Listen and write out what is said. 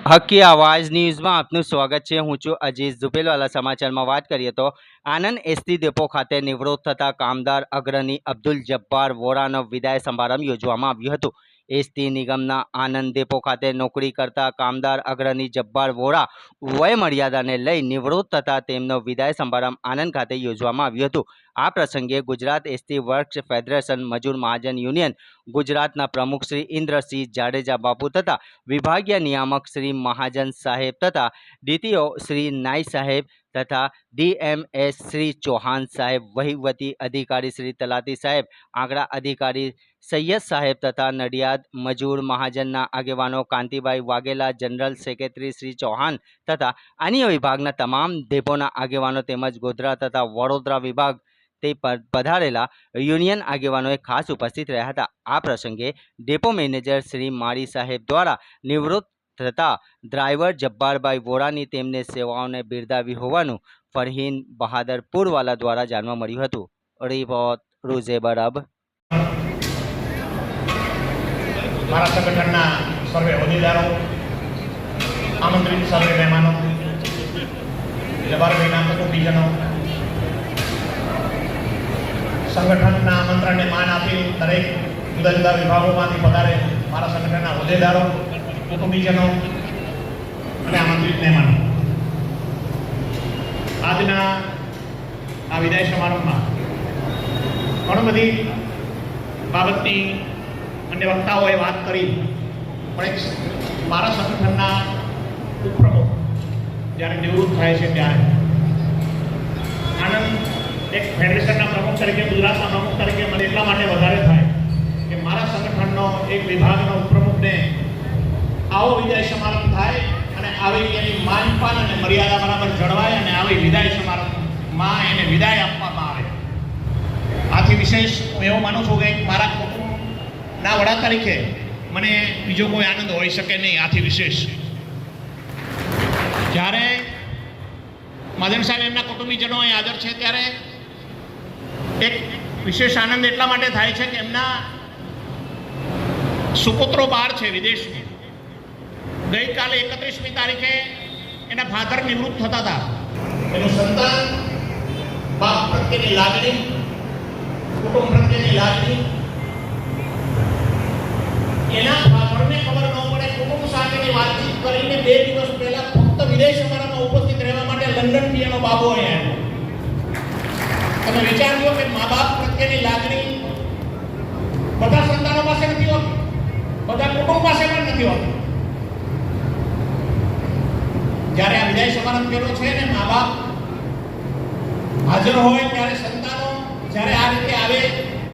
હકી આવાજ ન્યૂઝમાં આપનું સ્વાગત છે। હું છું અજીઝ ઝુપેલવાલા। સમાચારમાં વાત કરીએ તો આનંદ એસટી ડેપો ખાતે નિવૃત્ત થતા કામદાર અગ્રણી અબ્દુલ જબ્બાર વોરાનો વિદાય સમારંભ યોજવામાં આવ્યું હતું। એસટી નિગમના આનંદ ડેપો ખાતે નોકરી કરતા કામદાર અગ્રણી જબ્બાર વોરા વય મર્યાદાને લઈ નિવૃત્ત થતા તેમનો વિદાય સમારંભ આનંદ ખાતે યોજવામાં આવ્યું હતું। આ પ્રસંગે ગુજરાત એસટી વર્ક્સ ફેડરેશન મજૂર મહાજન યુનિયન ગુજરાતના પ્રમુખ શ્રી ઇન્દ્રસિંહ જાડેજા બાપુ તથા વિભાગીય નિયામક શ્રી महाजन साहेब तथा डीटीओ श्री नाई साहेब तथा डीएमएस श्री चौहान साहेब, वहीवटी अधिकारी श्री तलाटी साहेब, आंकड़ा अधिकारी सैयद साहेब तथा नडियाद मजूर महाजन आगेवानो कांतिभाई वाघेला, जनरल सेक्रेटरी श्री चौहान तथा अन्य विभागना तमाम डेपोना आगेवानो तेमज गोधरा तथा वडोदरा विभाग पधारेला यूनियन आगेवानोए खास उपस्थित रह्या हता। आ प्रसंगे डेपो मैनेजर श्री माड़ी साहेब द्वारा निवृत्त થતા ડ્રાઈવર જબ્બારભાઈ વોરાની તેમને સેવાઓને બિરદાવી હોવાનું ફરહીન બહાદરપુરવાલા દ્વારા જાણવા મળ્યું હતું। રિપોર્ટ રૂઝે બરબ। મારા સંગઠનના સર્વે હોદ્દેદારો, આમંત્રિત સર્વે મહેમાનો, જબ્બારભાઈના કુટુંબીજનો, સંગઠનના આમંત્રણને માન આપી દરેક જુદા જુદા વિભાગોમાંથી પધારે મારા સંગઠનના હોદ્દેદારો, કુટુંબીજનો અને આમંત્રિત મહેમાનો, આજના આ વિદાય સમારંભમાં ઘણી બધી બાબતની અન્ય વક્તાઓએ વાત કરી, પણ એક મારા સંગઠનના ઉપપ્રમુખ જ્યારે નિવૃત્ત થાય છે ત્યારે આનંદ એક ફેડરેશનના પ્રમુખ તરીકે, ગુજરાતના પ્રમુખ તરીકે મને એટલા માટે વધારે થાય કે મારા સંગઠનનો એક વિભાગનો ઉપપ્રમુખને આવો વિદાય સમારંભ થાય અને આવી એની માનપાન અને મર્યાદા બરાબર જળવાય અને આવી વિદાય સમારંભમાં એને વિદાય આપવામાં આવે। આથી વિશેષ હું એવું માનું છું કે મારા કુટુંબના વડા તરીકે મને બીજો કોઈ આનંદ હોઈ શકે નહીં। આથી વિશેષ જ્યારે મહાજન સાહેબ એમના કુટુંબીજનો અહીં હાજર છે ત્યારે એક વિશેષ આનંદ એટલા માટે થાય છે કે એમના સુપુત્રો બહાર છે વિદેશમાં। ગઈકાલે 31મી તારીખે એના ફાધર નિવૃત્ત થતા હતા। એનું સંતાન બાપ પ્રત્યેની લાગણી, કુટુંબ પ્રત્યેની લાગણી, એના ફાધરને ખબર ન પડે, કુટુંબ સાથેની વાતચીત કરીને 2 દિવસ પહેલા ફક્ત વિદેશ સમારંભમાં ઉપસ્થિત રહેવા માટે લંડનથી એનો બાબો અહીંયા આવ્યો। તમે વિચારજો કે મા બાપ પ્રત્યેની લાગણી બધા સંતાનો પાસે નથી હોતી, બધા કુટુંબ પાસે પણ નથી હોતી। જ્યારે આ વિદાય સમારંભ કર્યો છે ને મા બાપ હાજર હોય ત્યારે સંતાનો જ્યારે આ રીતે આવે